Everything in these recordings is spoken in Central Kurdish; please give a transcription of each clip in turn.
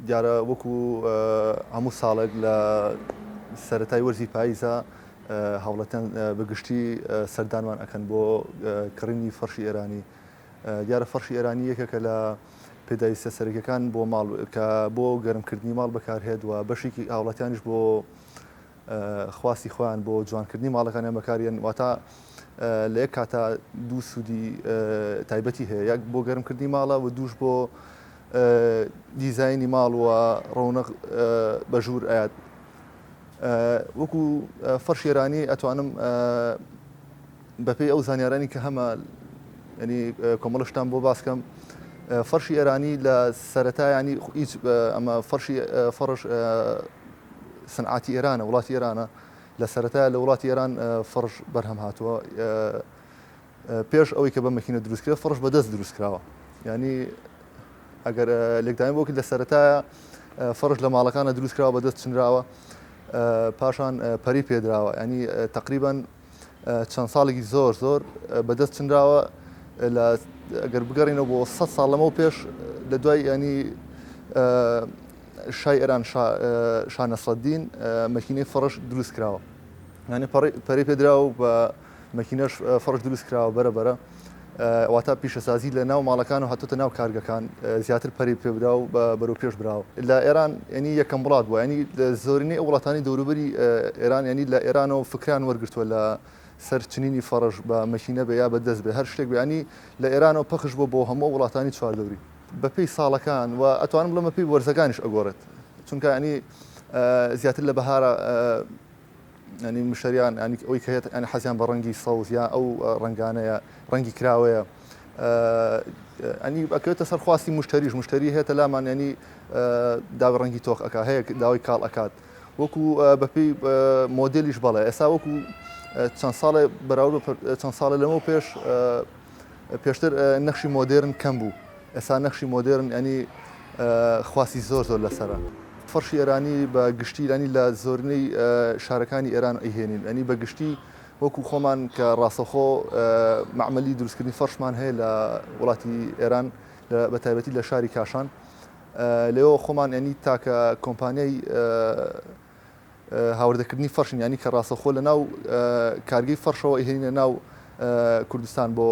دیارە وەکو هەموو ساڵێک لە سەرەتای وەرزی پاییزە هەوڵەتەن بەگشتی سەردانمان ئەکەن بۆ کڕینی فەرشی ئێرانی. دیارە فەرشی ئێرانی یەکێکە لە پێداویستە سەرەکیەکان بۆ ماڵ کە بۆ گەرمکردنی ماڵ بەکارهێت و بەشێکی هاوڵاتیانیش بۆ خواستی خۆیان بۆ جوانکردنی ماڵەکانیان بەکارێن. واتە لە یەک کاتە دوو سوودی تایبەتی هەیە، یەک بۆ گەرمکردنی ماڵە و دووش بۆ دیزایانی ماڵ و ڕەونق بەژوور ئاات. وەکو فەرشی ئێرانی ئەتوانم بەپێی ئەو زانیارانی کە هەمە ینی کۆمەڵشتان بۆ باسکەم. فەرشی ئێرانی لە سەرەتایانی هیچ ئەمە فەرش سنعاتی ئێرانە، وڵاتی ئێرانە لە سەرەتای لە وڵاتی ئێران فەرش بەرهەم هاتووە. پێش ئەوەی کە بە مەکینە دروستکرێت فەرش بەدەست دروستکراوە. ینی ئەگەر لێکداین بۆکی لە سەرەتایە فەرش لە ماڵەکانە دروستکراوە بەدەست چنراوە، پاشان پەری پێدراوە. ینی تقریبان چەند ساڵێکی زۆر بەدەست چنراوە. ئەگەر بگەڕینەوە بۆ 100 ساڵ لەمە و پێش لە دوای ینی شای ئێران شاه نەسرەدین مەکینەی فەرش دروست کراوە. ینی پەری پێدراوە و بە مەکینەش فەرش دروست کراوە بەرەبەرە. واتە پیشەسازی لە ناو ماڵەکان و هاتوتە ناو کارگەکان زیاتر پەری پێبرا و بەرەو پێش براوە. لە ئێران ینی یەکەم وڵات بووە، ینی زۆرینەی وڵاتانی دەوروبەری ئێران ینی لە ئێرانەوە فکران وەرگرتووە لە سەرچنینی فەرش بە مەکینە بە یا بەدەست بێ هەر شتێک ینی لە ئێرانەوە پەخش بۆ هەموو وڵاتانی چواردەوری بەپێی ساڵەکان و ئەتوانم بڵێمە پێی وەرزەکانیش ئەگۆڕێت، چونکە ینی زیاتر لە بەهارە ینی مشتریان ینی ئەوی کە هێت ینی حەزیان بە ڕەنگی سەوز یا ئەو ڕنگانەیە ڕەنگی کراوەیە ئەنی ئەکەوێتە سەر خواستی مشتری هێتە لامان ینی داوای ڕەنگی تۆخ ئەکا هەیە داوای کاڵ ئەکات وەکو بەپێی مۆدلیش بەڵێ. ئێستا وەکو چەند ساڵێ بەراورد چەند ساڵە لەمە پێشتر نەخشی مۆدرن کەم بوو. ئێستا نەخشی مۆدرن ینی خواستی زۆر لەسەرە. فەرشی ئێرانی بە گشتی ینی لە زۆرنەی شارەکانی ئێران ئەیهێنین. ئەنی بە گشتی وەکو خۆمان کە ڕاستەخۆ معمەلی دروستکردنی فەرشمان هەیە لە وڵاتی ئێران بە تایبەتی لە شاری کاشان. لێەوە خۆمان ینی تاکە کۆمپانیای هاوردەکردنی فەرشین، ینی کە ڕاستەخۆ لە ناو کارگەی فەرشەوە ئەیهێنینە ناو کوردستان بۆ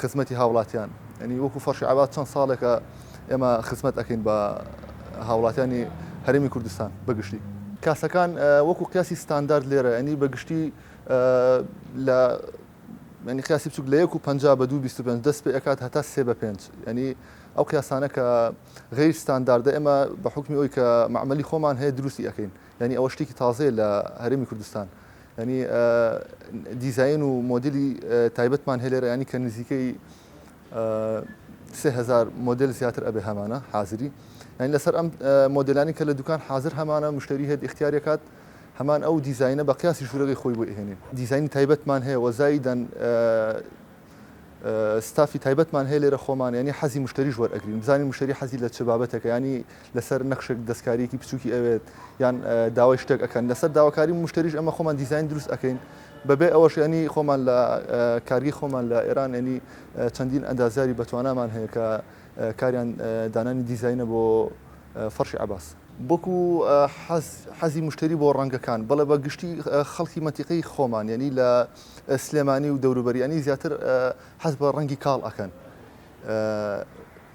خزمەتی هاوڵاتیان. ینی وەکو فەرشی عەباد چەند ساڵێکە ئێمە خزمەت ئەکەین بە هاوڵاتیانی هەرێمی کوردستان بەگشتی. کاسەکان وەکو قیاسی ستاندارد لێرە، ینی بەگشتی لە ینی قیاسی بچووک لە 1.50 بە 2.25 دەست پێ ئەکات هەتا 3/5. ینی ئەو قیاسانە کە غەیر ستانداردە ئێمە بە حکمی ئەوی کە معمەلی خۆمان هەیە دروستی ئەەکەین. ینی ئەوە شتێکی تازەیە لە هەرێمی کوردستان. ینی دیزاین و مۆدلی تایبەتمان هەیە لێرە، ینی کە نزیکەی 3000 مۆدل زیاتر ئەبێ هەمانە حازری. ینی لەسەر ئەم مۆدلانی کە لە دوکان حازر هەمانە مشتری هەیە اختیارەکات هەمان ئەو دیزاینە بە قیاسی ژوورەکەی خۆی بۆ ئێهێنین. دیزایانی تایبەتمان هەیە وەزایدەن ستافی تایبەتمان هەیە لێرە خۆمان، ینی حەزی مشتری وەرئەگرین، بزانین مشتری حەزی لە چ بابەتێکە، ینی لەسەر نەخشێک دەستکاریەکی بچووکی ئەوێت یان داوای شتێک ئەەکەن. لەسەر داواکاری مشتریش ئەمە خۆمان دیزاین دروست ئەەکەین بەبێ ئەوەش ینی خۆمان لە کارگی خۆمان لە ئێران ینی چەندین ئەندازیاری بەتوانامان هەیە کە کاریان دانانی دیزاینە بۆ فەرشی عەباس. بۆکو حەزی مشتری بۆ ڕەنگەکان بەڵێ بە گشتی خەڵکی مەنتیقەی خۆمان ینی لە سلێمانی و دەوروبەری ینی زیاتر حەز بە ڕەنگی کاڵ ئەکەن،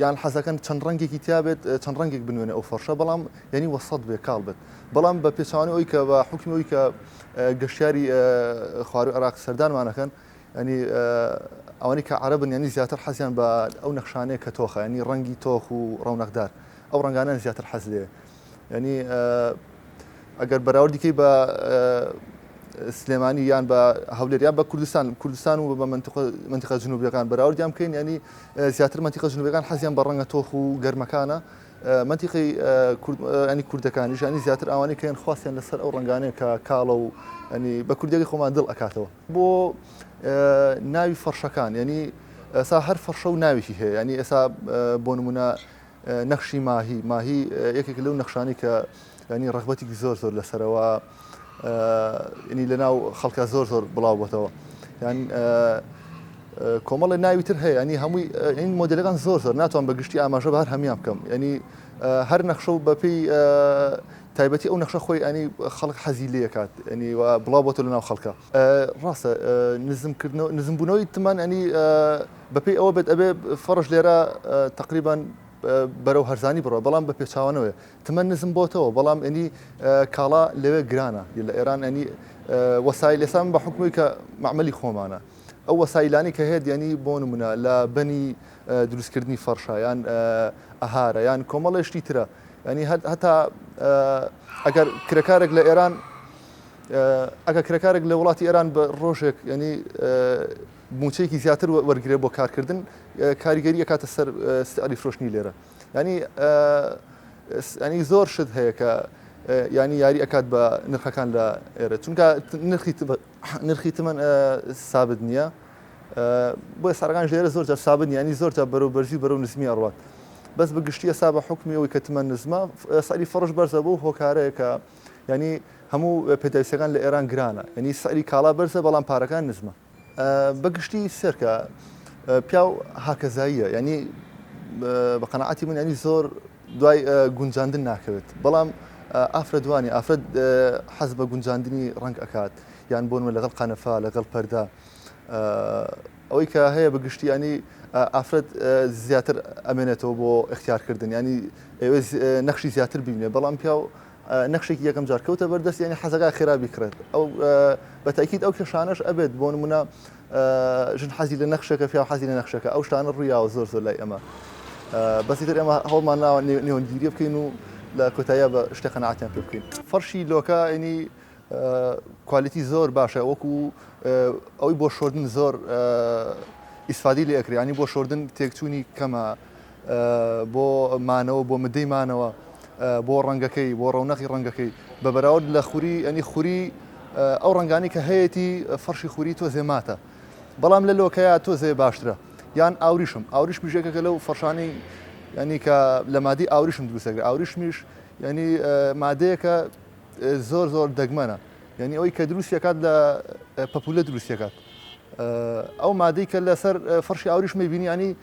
یان حەزەکەن چەند ڕەنگێکی تیابێت چەند ڕەنگێک بنوێنێ ئەو فەرشە، بەڵام ینی وەسەد بێ کاڵ بێت. بەڵام بە پێچوانی ئەوی کە بە حکمی ئەوی کە گەشتیاری خواروی عێراق سەردانمانەکەن، ینی ئەوانەی کە عەرەبن ینی زیاتر حەزیان بە ئەو نەخشانەیە کە تۆخە، ینی ڕەنگی تۆخ و ڕەونەقدار ئەو ڕەنگانە زیاتر حەز لێ. ینی ئەگەر بەراورد دیکەی بە سلێمانی یان بە هەولێر یان بە کوردستان و بە منتیقە جنوبیەکان بەراوردیان بکەین، ینی زیاتر منتیقە جنوبیەکان حەزیان بە ڕەنگە تۆخ و گەرمەکانە. منتیقی ینی کوردەکانیش ینی زیاتر ئەوانەی کەیان خواستیان لەسەر ئەو ڕەنگانەیە کە کاڵە و ینی بە کوردیەکەی خۆمان دڵ ئەکاتەوە. بۆ ناوی فەرشەکان ینی ئێستا هەر فەرشە و ناوێکی هەیە، ینی ئێستا بۆ نمونە نەخشی ماهی یەکێک لەو نەخشانی کە ینی ڕغبەتێکی زۆر لەسەرەوە ینی لەناو خەڵکە زۆر بڵاو بۆتەوە. یان کۆمەڵی ناویتر هەیە ینی هەمووی این مۆدلەکان زۆر ناتوان بەگشتی ئاماژە بە هەر هەمیان بکەم ینی هەر نەخشە و بەپێی تایبەتی ئەو نەخشە خۆی ئەنی خەڵک حەزی لێکات ینی بڵاو بۆتە لە ناو خەڵکە ڕاستە نزمبوونەوەی تمان ئەنی بەپێی ئەوە بێت ئەبێ فەڕش لێرە تقریبان بەرەو هەرزانی بڕۆ بەڵام بە پێچاوانەوەی تمە نزم بۆتەوە بەڵام ئەنی کاڵا لەوێ گرانە لە ئێران ئەنی وەسایل ئێسان بە حکومی کە معمەلی خۆمانە ئەو وەسایلانی کە هەیە ینی بۆ نمونە لە بەنی دروستکردنی فەرشە یان ئەهارە یان کۆمەڵێشتی ترە ینی هەتا ئەگەر کرێکارێک لە ئێران ئەگە کرێکارێک لە وڵاتی ئێران بە ڕۆژێک ینی موچەیەکی زیاتر وەرگێ بۆ کارکردن کاریگەری ئەکاتە سەر سعری فرۆشتنی لێرە ینی زۆر شت هەیە کە ینی یاری ئەکات بە نرخەکان لە ئێرە چونکە نرخی تمەن سابت نییە بۆ ساڕگان ژێرە زۆر جار سابن ینی زۆر تا بەرەو بەرزی بەرەو نزمی ئەڕوات بەس بە گشتیە سا بە حکمی ئەوەی کە تمەن نزمە سەری فڕش بەرزە بۆ هۆکارەیە کە ینی هەموو پێداویستەکان لە ئێران گرانە ینی سەری کاڵا بەرزە بەڵام پارەکان نزمە بەگشتی سێرکە پیاو هاکەزاییە ینی بە قەنەعەتی من ینی زۆر دوای گونجاندن ناکەوێت بەڵام ئافرە دوانی ئافرەت حەز بە گونجاندنی ڕنگ ئەکات یان بۆن لەگەڵ قەنەفا لەگەڵ پەردا ئەوەی کە هەیە بەگشتی ینی ئافرەت زیاتر ئەمێنێتەوە بۆ اختیارکردن ینی ئێوە نەخشی زیاتر ببینێ بەڵام پیاو نەخشێکی یەکەم جار کەوتە بەردەست ینی حەزەکە خێرابی کرێت ئەو بەتاکید ئەو کێشانەش ئەبێت بۆ نمونە ژن حەزی لە نەخشەکە پیا حەزی لە نەخشەکە ئەو شتانە ڕوویاوە زۆر لای ئەمە بەسیتر ئێمە هەوڵمان ناوە نێوەنگیری بکەین و لە کۆتاییە بە شتێک قەنەعەتیان پێ بکەین فەرشی لۆکە ینی کوالیتی زۆر باشە وەکو ئەوەی بۆ شۆردن زۆر ئیسفادی لێ ئەکرێ ینی بۆ شۆردن تێکچوونی کەمە بۆ مانەوە بۆ مدەی مانەوە بۆ ڕەنگەکەی بۆ ڕەونەقی ڕەنگەکەی بە بەراورد لە خوری ئەنی خوری ئەو ڕەنگانی کە هەیەی فەرشی خوری تۆزێ ماتە بەڵام لە لۆکەیە تۆزێ باشترە یان ئاوریش بژێکەکە لەو فەرشانی ینی کە لە مادی ئاوریشم دروستەکە ئاوریشمیش ینی مادەیەکە زۆر دەگمەنە ینی ئەوەی کە دروستیەکات لە پەپولە دروستیەکات ئەو مادەی کە لەسەر فەرشی ئاوریشمەی بینی ینی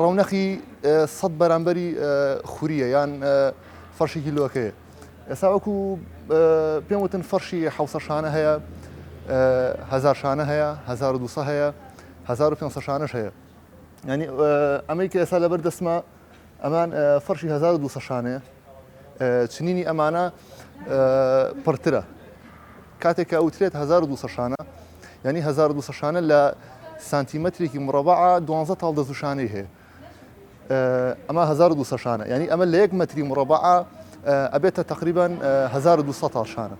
ڕەونەقی 100 بەرامبەری خوریە یان فەرشێکی لۆکەیە ئێستا وەکو پێم وتن فەرشی 600 شانە هەیە 1000 شانە هەیە 1200 هەیە 1500 شانەش هەیە ینی ئەمریکا ئێستا لەبەر دەستمە ئەمان فەرشی 1200 شانەیە چنینی ئەمانە پڕترە کاتێک کە ئەوترێت 1200 شانە ینی 1200 شانە لە سانتیمەترێکی مربع 12 تاڵ دەزوشانەی هەیە ئەمە 1200 شانە ینی ئەمە لە 1 مەتری مربع ئەبێتە تقریبا 1200 تاڵ شانە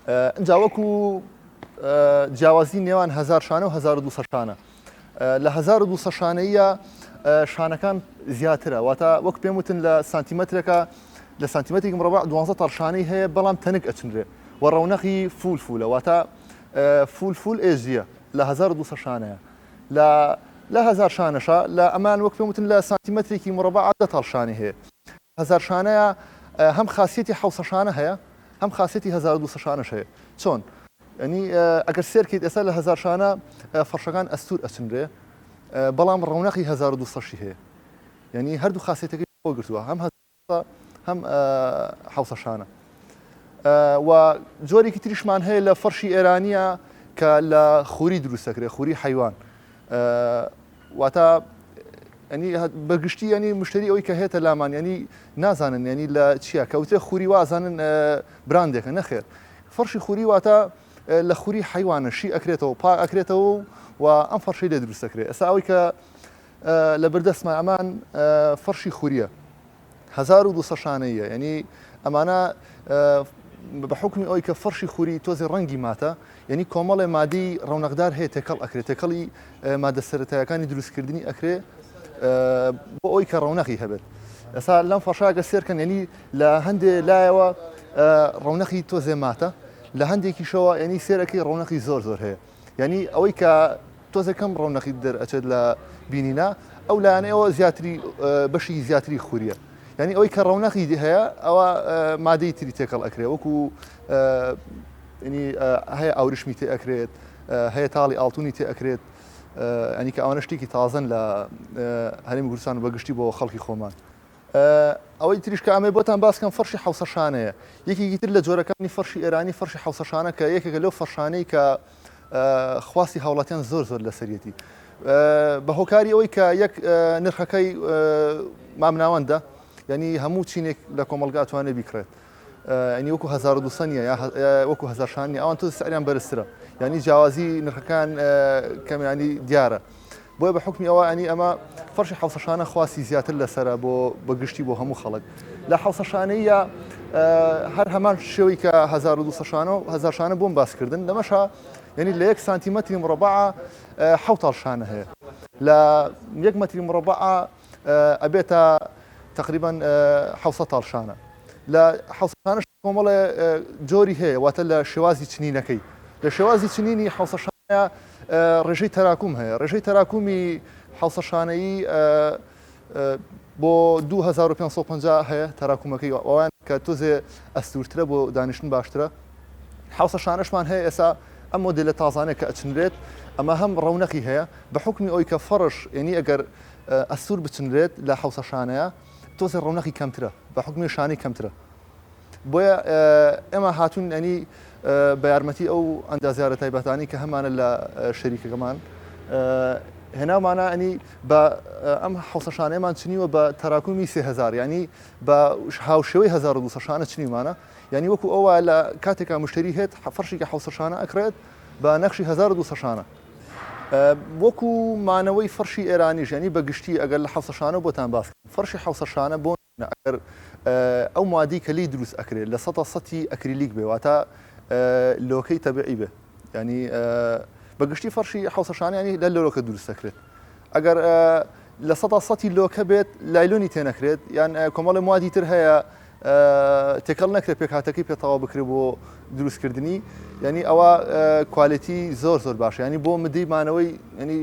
ئەجا وەکو جیاوازی نێوان 1000 شانە و 1200 شانە لە 1200 شانەیە شانەکان زیاترە واتە وەک پێم وتن لە سانتیمەترەکە لە سانتیمەتێکی مربع 12 تاڵ شانەی هەیە بەڵام تەنک ئەچنرێ و ڕەونەقی فولە واتە فول ئێژیە لە 1200 شانەیە لە 1000 شانەشە لە ئەمان وەک پێم وتن لە سانتیمەترێکی مربع 10 تاڵ شانی هەیە 1000 شانەیە هەم خاصیەتی 600 شانە هەیە هەم خاصیەتی 1200 شانەش هەیە چۆن ینی ئەگەر سێرکەیت ئێستا لە 1000 شانە فەرشەکان ئەستور ئەچنرێ بەڵام ڕەونەقی 1200 هەیە ینی هەردوو خاصیەتەکەی بۆ گرتووە هەم 600 شانە و جۆرێکی تریشمان هەیە لە فەرشی ئێرانیە کە لە خوری دروستەکرێ خوری حیوان واتە ینی بەگشتی ینی مشتری ئەوەی کە هێتە لامان ینی نازانن ینی لە چییە کەوتێ خوری وازانن براندێکە نەخێر فەرشی خوری واتە لە خوری حیوانە شی ئەکرێتەوە پا ئەکرێتەوە و ئەم فەرشەی لێ دروستەکرێت ئێستا ئەوەی کە لە بەردەستمە ئەمان فەرشی خوریە 1200 شانەیە ینی ئەمانە بە حکمی ئەوی کە فەرشی خوری تۆزی ڕەنگی ماتە ینی کۆمەڵێ مادی ڕەونەقدار هەیە تێکەڵ ئەکرێت تێکەڵی مادە سەرەتایەکانی دروستکردنی ئەکرێ بۆ ئەوی کە ڕەونەقی هەبێت ئێستا لەم فەرشاگە سێرکەن ینی لە هەندێ لایەوە ڕەونەقی تۆزێ ماتە لە هەندێکیشەوە ینی سێرەکەی ڕەونەقی زۆر هەیە ینی ئەوەی کە تۆزەکەم ڕەونەقی دەرئەچێت لە بینینا ئەو لایەنەوە زیاتری بەشی زیاتری خوریە ینی ئەوەی کە ڕەونەقی هەیە ئەوە مادەی تری تێکەڵ ئەکرێت وەکو ینی هەیە ئاوریشمی تێ ئەکرێت هەیە تاڵی ئاڵتونی تێ ئەکرێت ینی کە ئەوانە شتێکی تازن لە هەرێمی کوردستان و بەگشتی بۆ خەڵکی خۆمان. ئەوەی تریشکە ئەمێ بۆتان باسکەم فەرشی حوسەشانەیە. یەکێکی تر لە جۆرەکانی فەرشی ئێرانی فەرشی حوسەشانە کە یەکێکە لەو فەرشانەی کە خواستی هاوڵاتیان زۆر لەسەرەتی. بە هۆکاری ئەوەی کە یەک نرخەکەی مامناوەندە، ینی هەموو چینێک لە کۆمەلگا توانێت بیکرێت. ئەنی وەکو 1200 نیە وەکو 1000 شانی ئەوان تۆ سەریان بەرزترە، ینی جیاوازی نرخەکان کەمیانی دیارە. بۆیە بە حکمی ئەوە ئەنی ئەمە فەرشی حوسەشانە خواسی زیاتر لەسرە بۆ بەگشتی بۆ هەموو خەڵک. لە حوسەشانەیە هەر هەمان شێوەی کە 1200 شانە و 1000 شانە بۆم باسکردن لەمەشە، ینی لە 1 سانتیمەتری مربع 7 شانە هەیە، لە 1 متری مربع ئەبێتە تقریبا 700 شانە. لە حوسەشانە کۆمەڵێ جۆری هەیە، واتە لە شێوازی چنینەکەی. لە شێوازی چنینی حوسەشانەیە ڕێژەی تەراکوم هەیە. ڕێژەی تەراکومی حوسەشانەیی بۆ 2550 هەیە تەراکومەکەی، ئەوان کە تۆزێ ئەستورترە بۆ دانیشتن باشترە. حوسەشانەشمان هەیە ئێستا ئەم مۆدلە تازانێک کە ئەچنرێت، ئەمە هەم ڕەونەقی هەیە بە حکمی ئەوی کە فەرش، ینی ئەگەر ئەستور بچنرێت لە حوسەشانەیە تۆزێ ڕەونەقی کەمترە، بە حکمی شانەی کەمترە. بۆیە ئێمە هاتوون ئەنی بە یارمەتی ئەو ئەندازیارە تایبەتانی کە هەمانە لە شەریکەکەمان هێناومانە ئەنی بە ئەم حوسەشانەیەمان چنیوە بە تەراکومی 3000، ینی بە هاوشێوەی 1200 شانە چنیمانە، ینی وەکو ئەوە لە کاتێکا مشتری هێت فەرشێکی حوسەشانە ئەکرێت بە نەخشی 1200 شانە. وەکو مانەوەی فەرشی ئێرانیش، ینی بەگشتی ئەگەر لە حوسەشانە بۆتان باس فەرشی حوسەشانە بۆ ئەگەر ئەو مادی کە لی دروست ئەکرێت لە 100 ئەکریلیک بێ، واتە لۆکەی تەبیعی بێ، ینی بەگشتی فەرشی حوسەشانە ینی لە لۆکە دروست ئەکرێت. ئەگەر لە 100 لۆکە بێت لایلۆنی تێنەکرێت، یان کۆمەڵی موادی تر هەیە تێکەڵ نەکرێت پێکهاتەکەی پێتەواو بکرێت بۆ دروستکردنی، ینی ئەوە کوالیتی زۆر باشە، ینی بۆ مدەی مانەوەی ینی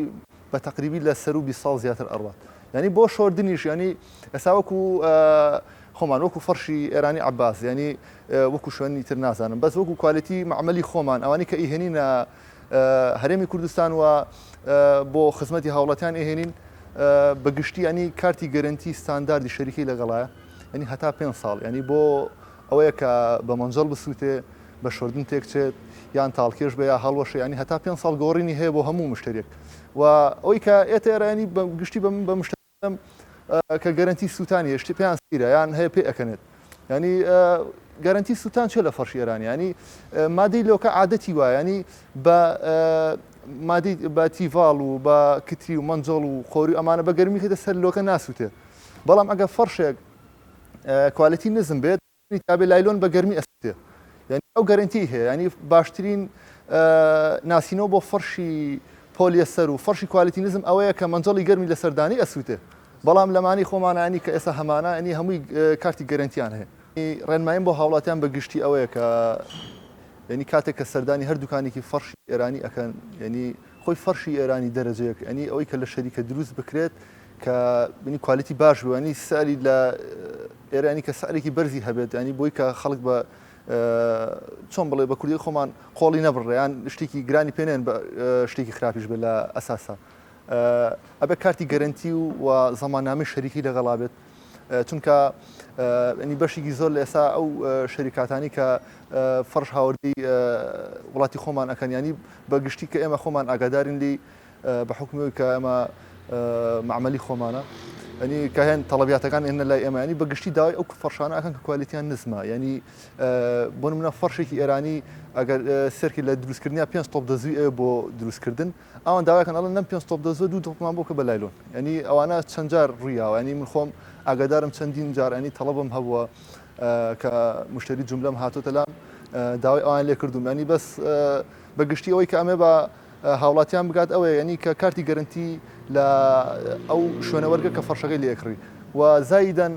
بە تەقریبی لە سەر و 20 ساڵ زیاتر ئەڕوات. ینی بۆ شۆردنیش، ینی ئێستا وەکو خۆمان وەکو فەرشی ئێرانی عەباس، ینی وەکو شوێنی تر نازانم، بەس وەکو کوالیتی معمەلی خۆمان ئەوانی کە ئیهێنینە هەرێمی کوردستان و بۆ خزمەتی هاوڵاتیان ئێهێنین بەگشتی ینی کارتی گەرنتی ستانداردی شەریکەی لەگەڵایە، ینی هەتا 5 ساڵ، ینی بۆ ئەوەیە کە بە مەنجەڵ بسووتێ بە شۆردن تێکچێت یان تاڵکێش بە یا هەڵوەشە، ینی هەتا 5 ساڵ گۆڕینی هەیە بۆ هەموو مشتێک. و ئەوەی کە ئێتێرانی بەگشتی بە مشتم کە گەرنتی سووتانی شتی پێیان سیرە یان هەیە پێ ئەەکەنێت، ینی گەرنتی سووتان چێ لە فەرشی ئێرانی، ینی مادەی لۆکە عادەتی وایە، ینی بە مادەی بە تیڤاڵ و بە کتری و مەنجەڵ و خۆری ئەمانە بە گەرمی کردە سەر لۆکە ناسووتێ. بەڵام ئەگەر فەرشێک کوالیتی نزم بێت تابێ لایلۆن بە گەرمی ئەسووتێ، ینی ئەو گەرنتی هەیە، ینی باشترین ناسینەوە بۆ فەرشی پۆلیەستەر و فەرشی کوالیتی نزم ئەوەیە کە مەنجەڵی گەرمی لە سەردانی ئەسووتێ. بەڵام لەمانی خۆمانانی کە ئێستا هەمانە ئەنی هەمووی کارتی گەرنتیان هەیە. ڕێنماییم بۆ هاوڵاتیان بەگشتی ئەوەیە کە ینی کاتێک کە سەردانی هەردووکانێکی فەرشی ئێرانی ئەکەن، ینی خۆی فەرشی ئێرانی دەرەجەیەک، ئەنی ئەوەی کە لە شەریکە دروست بکرێت کە بنی کوالیتی باش بوو، ینی ساری لە ئێرانی کە سارێکی بەرزی هەبێت، ینی بۆی کە خەڵک بە چۆن بڵێ بە کوردی خۆمان قۆڵی نەبڕێیان شتێکی گرانی پێنێن بە شتێکی خراپیش بێت لە ئەساسا. ئەبێ کارتی گەرنتی و زەماننامەی شەریکی لەگەڵا بێت، چونکە ئەنی بەشێکی زۆر لە ئێستا ئەو شەریکاتانی کە فەرش هاوردی وڵاتی خۆمان ئەکەن، ینی بەگشتی کە ئێمە خۆمان ئاگادارین لی بە حکومەوەی کە ئێمە معمەلی خۆمانە، ینی کە هێن تەڵەبیاتەکان هێنە لای ئێمە، ینی بەگشتی داوای ئەو فەرشانە ئەکەن کە کوالیتیان نزمە، ینی بۆ نمونە فەرشێکی ئێرانی ئەگەر سەرکی لە دروستکردنیا 5 تۆپ دەزوی ئەوە بۆ دروستکردن، ئەوان داواکەن ئەڵێن نەم 5 تۆپ دەزوە 2 تۆپمان بۆ کە بە لایلۆن، ینی ئەوانە چەند جار ڕوویاوە، ینی من خۆم ئاگادارم چەندین جار ینی تەڵەبم هەبووە کە مشتری جوملەم هاتوۆتە لام داوای ئەوان لێ کردوم، ینی بەس بەگشتی ئەوەی کە ئەمێ بە هاوڵاتیان بگات ئەوەیە، ینی کە کارتی گەرنتی لە ئەو شوێنەوەرگە کە فەرشەکەی لێ ئەکڕی و زایدەن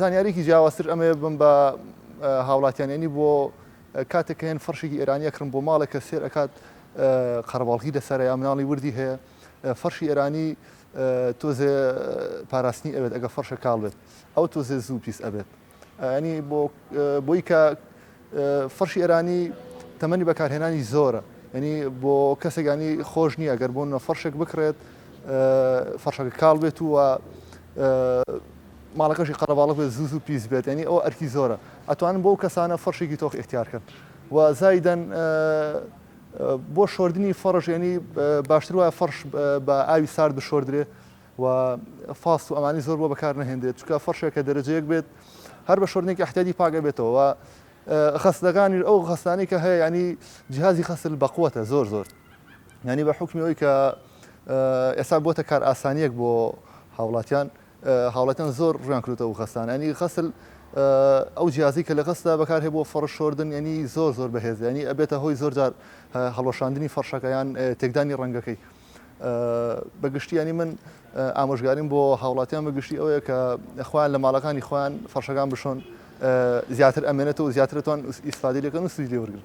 زانیارێکی جیاوازتر ئەمێ بم بە هاوڵاتیان، ینی بۆ کاتێک کە هێن فەرشێکی ئێرانی ئەکڕن بۆ ماڵێک کە سێر ئەکات قەرەباڵغی لەسەرە یا مناڵی وردی هەیە، فەرشی ئێرانی تۆزێ پاراستنی ئەوێت ئەگە فەرشە کاڵ بێت، ئەو تۆزێ زوو پیس ئەبێت، ینی بۆی کە فەرشی ئێرانی تەمەنی بەکارهێنانی زۆرە، ینی بۆ کەسێک ینی خۆش نییە ئەگەر بۆن فەرشێک بکرێت فەرشەکە کاڵ بێت و ماڵەکەشی قەرەباڵە بێت زوو پیس بێت ینی ئەو ئەرکی زۆرە ئەتوانن بۆ کەسانە فەرشێکی تۆخ اختیارکەن و زایدەن بۆ شۆردنی فەرش ینی باشتر وایە فەرش بە ئاوی سارد بشۆردرێ و فاست و ئەمانی زۆر بۆ بەکار نەهێنرێت چکە فەرشێکە دەرەجەیەک بێت هەر بە شۆردنێکی احتیاجی پاگە بێتەوە خستەکانی ئەو خستانی کە هەیە ینی جیهازی خستل بەقوتە زۆر ینی بە حکمی ئەوی کە ئێستا بۆتە کار ئاسانیەک بۆ هاوڵاتیان زۆر ڕویان کردوتە و خستان ینی خستل ئەو جیازی کە لە خستە بەکار هەیە بۆ فەرش شۆردن ینی زۆر بەهێز ینی ئەبێتە هۆی زۆر جار هەڵۆشاندنی فەرشەکەیان تێکدانی ڕەنگەکەی بەگشتی ینی من ئامۆژگاریم بۆ هاوڵاتیان بەگشتی ئەوەیە کە خۆیان لە ماڵەکانی خۆیان فەرشەکان بشۆن زیاتر ئەمێنێتەوە زیاترتوان ئیسفادە لەکەن و سوودی لێ وەرگن.